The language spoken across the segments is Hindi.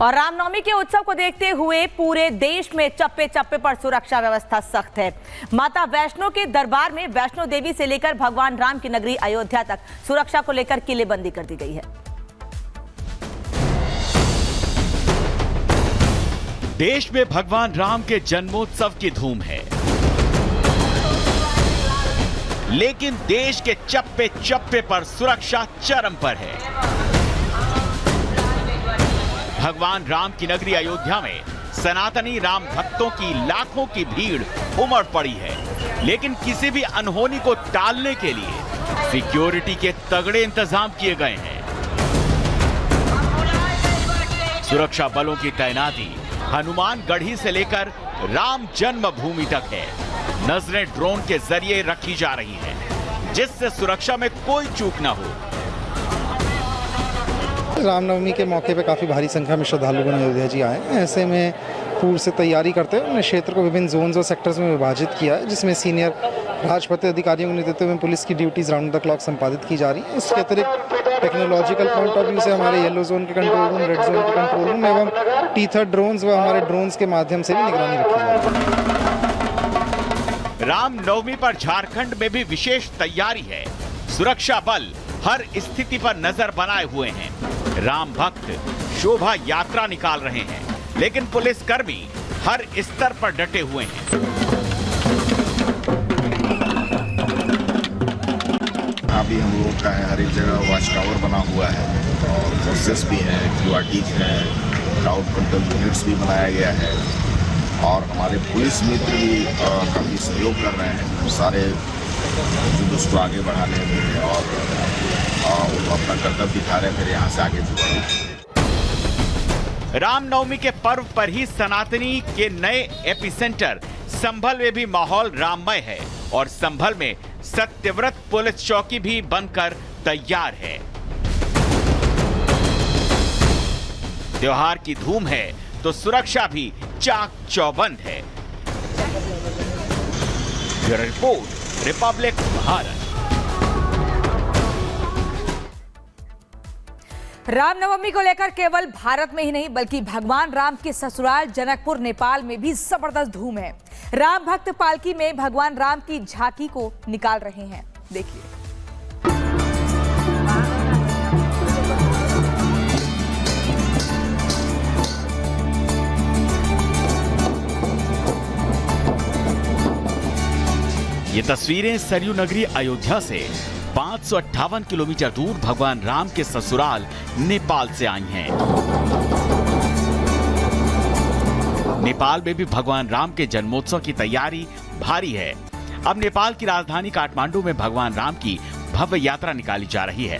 और रामनवमी के उत्सव को देखते हुए पूरे देश में चप्पे चप्पे पर सुरक्षा व्यवस्था सख्त है। माता वैष्णो के दरबार में वैष्णो देवी से लेकर भगवान राम की नगरी अयोध्या तक सुरक्षा को लेकर किलेबंदी कर दी गई है। देश में भगवान राम के जन्मोत्सव की धूम है, लेकिन देश के चप्पे चप्पे पर सुरक्षा चरम पर है। भगवान राम की नगरी अयोध्या में सनातनी राम भक्तों की लाखों की भीड़ उमड़ पड़ी है, लेकिन किसी भी अनहोनी को टालने के लिए सिक्योरिटी के तगड़े इंतजाम किए गए हैं। सुरक्षा बलों की तैनाती हनुमानगढ़ी से लेकर राम जन्मभूमि तक है। नजरें ड्रोन के जरिए रखी जा रही हैं, जिससे सुरक्षा में कोई चूक न हो। रामनवमी के मौके पे काफ़ी भारी संख्या में श्रद्धालुगण अयोध्या जी आए। ऐसे में पूर्व से तैयारी करते हुए उन्होंने क्षेत्र को विभिन्न जोन्स और सेक्टर्स में विभाजित किया है, जिसमें सीनियर राजपत्रित अधिकारियों के नेतृत्व में पुलिस की ड्यूटीज राउंड द क्लॉक संपादित की जा रही है। इसके अतिरिक्त टेक्नोलॉजिकल पॉइंट ऑफ व्यू से हमारे येलो जोन के कंट्रोल रूम, रेड जोन के कंट्रोल रूम एवं टीथर ड्रोन्स व हमारे ड्रोन्स के माध्यम से भी निगरानी रखी जा रही है। रामनवमी पर झारखंड में भी विशेष तैयारी है। सुरक्षा बल हर स्थिति पर नजर बनाए हुए हैं। राम भक्त शोभा यात्रा निकाल रहे हैं, लेकिन पुलिसकर्मी हर स्तर पर डटे हुए हैं। अभी हम लोग का है, हर एक जगह वॉच टावर बना हुआ है और फोर्सेस भी हैं, क्यूआरटी है, क्राउड कंट्रोल यूनिट्स भी बनाया गया है और हमारे पुलिस मित्र भी काफ़ी सहयोग कर रहे हैं सारे जुलूस को आगे बढ़ाने में और वो अपना कर्तव्य दिखा रहे हैं, फिर यहाँ से आगे भी। रामनवमी के पर्व पर ही सनातनी के नए एपिसेंटर संभल में भी माहौल राममय है और संभल में सत्यव्रत पुलिस चौकी भी बनकर तैयार है। त्योहार की धूम है तो सुरक्षा भी चाक चौबंद है। Bureau report, Republic Bharat. Ramnavami को लेकर केवल भारत में ही नहीं बल्कि भगवान राम के ससुराल जनकपुर नेपाल में भी जबरदस्त धूम है। राम भक्त पालकी में भगवान राम की झांकी को निकाल रहे हैं, देखिए। ये तस्वीरें सरयू नगरी अयोध्या से 558 किलोमीटर दूर भगवान राम के ससुराल नेपाल से आई हैं। नेपाल में भी भगवान राम के जन्मोत्सव की तैयारी भारी है। अब नेपाल की राजधानी काठमांडू में भगवान राम की भव्य यात्रा निकाली जा रही है।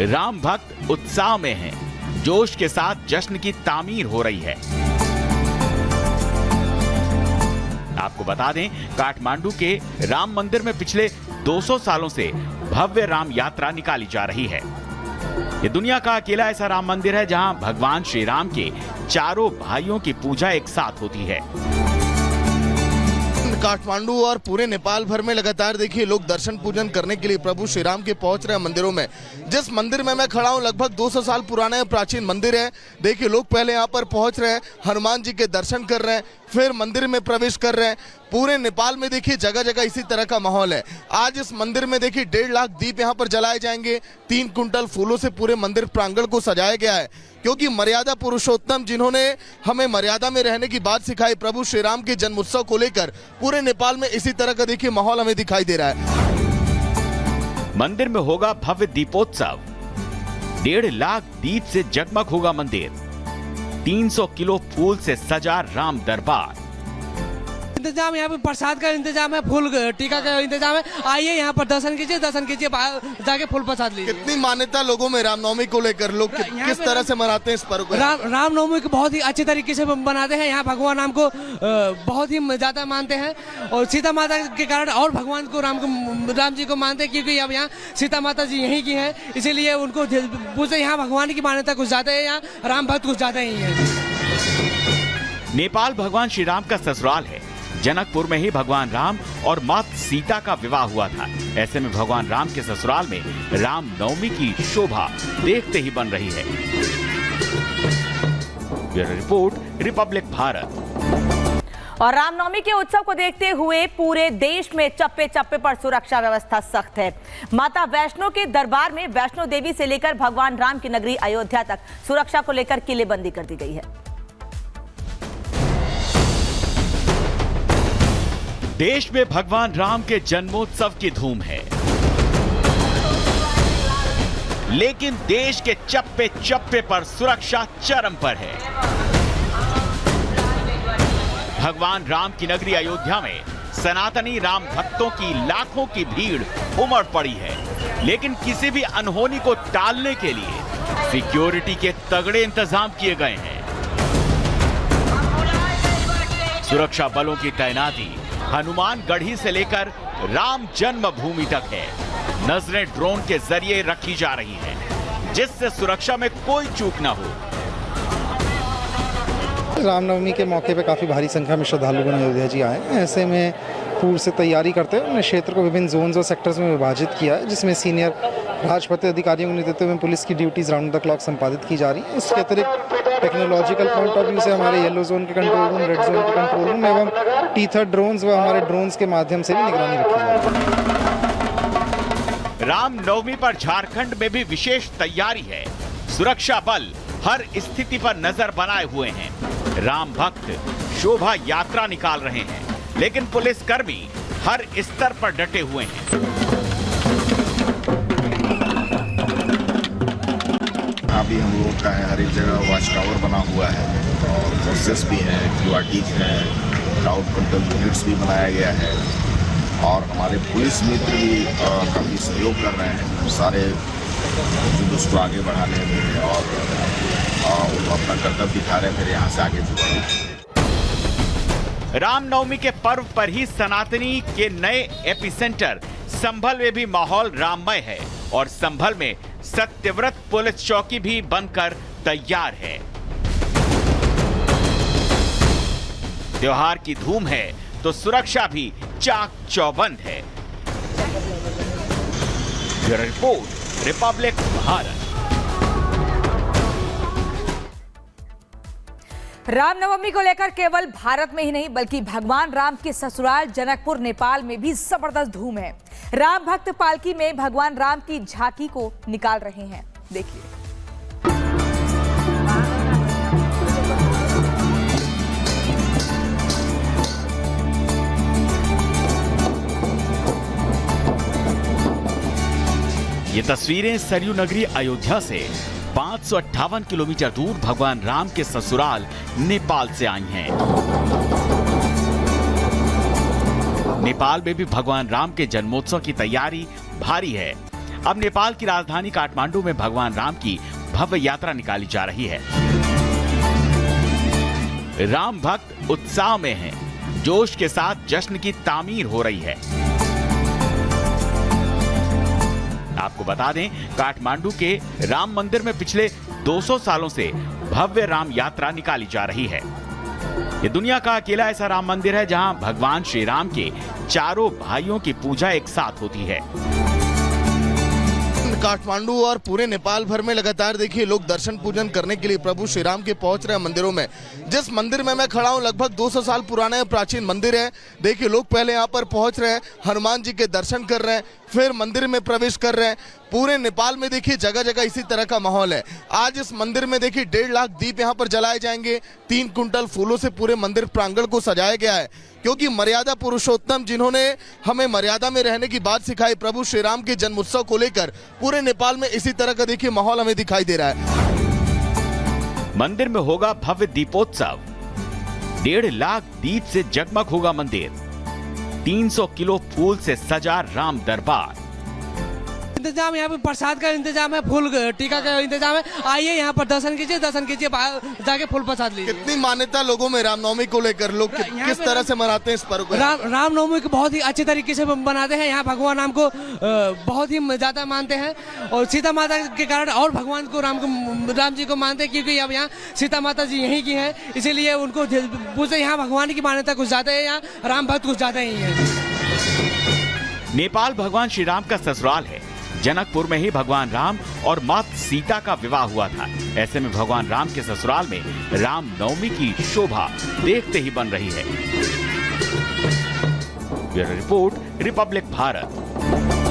राम भक्त उत्साह में हैं, जोश के साथ जश्न की तामीर हो रही है। आपको बता दें, काठमांडू के राम मंदिर में पिछले 200 सालों से भव्य राम यात्रा निकाली जा रही है। ये दुनिया का अकेला ऐसा राम मंदिर है जहां भगवान श्री राम के चारों भाइयों की पूजा एक साथ होती है। काठमांडू और पूरे नेपाल भर में लगातार देखिए लोग दर्शन पूजन करने के लिए प्रभु श्री राम के पहुंच रहे हैं मंदिरों में। जिस मंदिर में मैं खड़ा हूं लगभग 200 साल पुराना प्राचीन मंदिर है। देखिए लोग पहले यहां पर पहुंच रहे हैं, हनुमान जी के दर्शन कर रहे हैं, फिर मंदिर में प्रवेश कर रहे हैं। पूरे नेपाल में देखिए जगह जगह इसी तरह का माहौल है। आज इस मंदिर में देखिए 1.5 लाख दीप यहाँ पर जलाए जाएंगे। 3 कुंटल फूलों से पूरे मंदिर प्रांगण को सजाया गया है, क्योंकि मर्यादा पुरुषोत्तम जिन्होंने हमें मर्यादा में रहने की बात सिखाई, प्रभु श्री राम के जन्मोत्सव को लेकर पूरे नेपाल में इसी तरह का देखिए माहौल हमें दिखाई दे रहा है। मंदिर में होगा भव्य दीपोत्सव। 1.5 लाख दीप से जगमग होगा मंदिर। 300 किलो फूल से सजा राम दरबार। इंतजाम यहाँ पे प्रसाद का इंतजाम है, फूल टीका का इंतजाम है। आइए यहाँ पर दर्शन कीजिए, जाके फूल प्रसाद लीजिए। कितनी मान्यता लोगों में रामनवमी को लेकर, लोग किस तरह से मनाते हैं इस पर्व को? रामनवमी को बहुत ही अच्छे तरीके से बनाते हैं। यहाँ भगवान राम को बहुत ही ज्यादा मानते हैं और सीता माता के कारण और भगवान को राम जी को मानते हैं, क्योंकि अब यहाँ सीता माता जी यहीं की है, इसीलिए उनको पूछते। यहाँ भगवान की मान्यता कुछ ज्यादा है, यहाँ राम भक्त कुछ ज्यादा ही है। नेपाल भगवान श्री राम का ससुराल है। जनकपुर में ही भगवान राम और माता सीता का विवाह हुआ था। ऐसे में भगवान राम के ससुराल में राम नवमी की शोभा देखते ही बन रही है। Bureau report, Republic Bharat. और रामनवमी के उत्सव को देखते हुए पूरे देश में चप्पे चप्पे पर सुरक्षा व्यवस्था सख्त है। माता वैष्णो के दरबार में वैष्णो देवी से लेकर भगवान राम की नगरी अयोध्या तक सुरक्षा को लेकर किलेबंदी कर दी गई है। देश में भगवान राम के जन्मोत्सव की धूम है, लेकिन देश के चप्पे चप्पे पर सुरक्षा चरम पर है। भगवान राम की नगरी अयोध्या में सनातनी राम भक्तों की लाखों की भीड़ उमड़ पड़ी है, लेकिन किसी भी अनहोनी को टालने के लिए सिक्योरिटी के तगड़े इंतजाम किए गए हैं। सुरक्षा बलों की तैनाती हनुमानगढ़ी से लेकर राम जन्मभूमि तक है। नजरें ड्रोन के जरिए रखी जा रही हैं, जिससे सुरक्षा में कोई चूक न हो। रामनवमी के मौके पे काफ़ी भारी संख्या में श्रद्धालुगण अयोध्या जी आए हैं। ऐसे में पूर्व से तैयारी करते हुए उन्होंने क्षेत्र को विभिन्न जोन्स और सेक्टर्स में विभाजित किया है, जिसमें सीनियर राजपत्रित अधिकारियों के नेतृत्व में पुलिस की ड्यूटीज राउंड द क्लॉक संपादित की जा रही है। इसके अतिरिक्त टेक्नोलॉजिकल पॉइंट ऑफ व्यू से हमारे येलो जोन के कंट्रोल रूम, रेड जोन के कंट्रोल रूम एवं टीथर ड्रोन्स व हमारे ड्रोन्स के माध्यम से भी निगरानी रखी जा रही है। रामनवमी पर झारखंड में भी विशेष तैयारी है। सुरक्षा बल हर स्थिति पर नजर बनाए हुए हैं। राम भक्त शोभा यात्रा निकाल रहे हैं, लेकिन पुलिसकर्मी हर स्तर पर डटे हुए हैं। अभी हम लोग का है, हर एक जगह वॉच टावर बना हुआ है और फोर्सेस भी हैं, क्यूआरटीज हैं, क्राउड कंट्रोल यूनिट्स भी बनाया गया है और हमारे पुलिस मित्र भी काफ़ी सहयोग कर रहे हैं सारे जुलूस को आगे बढ़ाने में और वो अपना कर्तव्य दिखा रहे हैं, फिर यहाँ से आगे भी। रामनवमी के पर्व पर ही सनातनी के नए एपिसेंटर संभल में भी माहौल राममय है और संभल में सत्यव्रत पुलिस चौकी भी बनकर तैयार है। त्योहार की धूम है तो सुरक्षा भी चाक चौबंद है। Bureau report, Republic Bharat. Ramnavami को लेकर केवल भारत में ही नहीं बल्कि भगवान राम के ससुराल जनकपुर नेपाल में भी जबरदस्त धूम है। राम भक्त पालकी में भगवान राम की झांकी को निकाल रहे हैं, देखिए। ये तस्वीरें सरयू नगरी अयोध्या से 558 किलोमीटर दूर भगवान राम के ससुराल नेपाल से आई हैं। नेपाल में भी भगवान राम के जन्मोत्सव की तैयारी भारी है। अब नेपाल की राजधानी काठमांडू में भगवान राम की भव्य यात्रा निकाली जा रही है। राम भक्त उत्साह में हैं, जोश के साथ जश्न की तामीर हो रही है। आपको बता दें, काठमांडू के राम मंदिर में पिछले 200 सालों से भव्य राम यात्रा निकाली जा रही है। ये दुनिया का अकेला ऐसा राम मंदिर है जहां भगवान श्री राम के चारों भाइयों की पूजा एक साथ होती है। काठमांडू और पूरे नेपाल भर में लगातार देखिए लोग दर्शन पूजन करने के लिए प्रभु श्री राम के पहुंच रहे हैं मंदिरों में। जिस मंदिर में मैं खड़ा हूं लगभग 200 साल पुराना है, प्राचीन मंदिर है। देखिए लोग पहले यहां पर पहुंच रहे हैं, हनुमान जी के दर्शन कर रहे हैं, फिर मंदिर में प्रवेश कर रहे हैं। पूरे नेपाल में देखिए जगह जगह इसी तरह का माहौल है। आज इस मंदिर में देखिए 1.5 लाख दीप यहाँ पर जलाए जाएंगे। 3 कुंटल फूलों से पूरे मंदिर प्रांगण को सजाया गया है, क्योंकि मर्यादा पुरुषोत्तम जिन्होंने हमें मर्यादा में रहने की बात सिखाई, प्रभु श्री राम के जन्मोत्सव को लेकर पूरे नेपाल में इसी तरह का देखिए माहौल हमें दिखाई दे रहा है। मंदिर में होगा भव्य दीपोत्सव। 1.5 लाख दीप से जगमग होगा मंदिर। 300 किलो फूल से सजा राम दरबार। इंतजाम यहाँ पे प्रसाद का इंतजाम है, फूल टीका का इंतजाम है। आइए यहाँ पर दर्शन कीजिए, जाके फूल प्रसाद लीजिए। कितनी मान्यता लोगों में रामनवमी को लेकर, लोग किस तरह से मनाते हैं इस पर्व को? रामनवमी को बहुत ही अच्छे तरीके से मनाते हैं। यहाँ भगवान राम को बहुत ही ज्यादा मानते हैं और सीता माता के कारण और भगवान को राम जी को मानते हैं, क्योंकि अब यहाँ सीता माता जी यहीं की हैं, इसीलिए उनको पूछते। यहाँ भगवान की मान्यता कुछ ज्यादा है, यहाँ राम भक्त कुछ ज्यादा ही है। नेपाल भगवान श्री राम का ससुराल है। जनकपुर में ही भगवान राम और माता सीता का विवाह हुआ था। ऐसे में भगवान राम के ससुराल में राम नवमी की शोभा देखते ही बन रही है। Bureau report, Republic Bharat.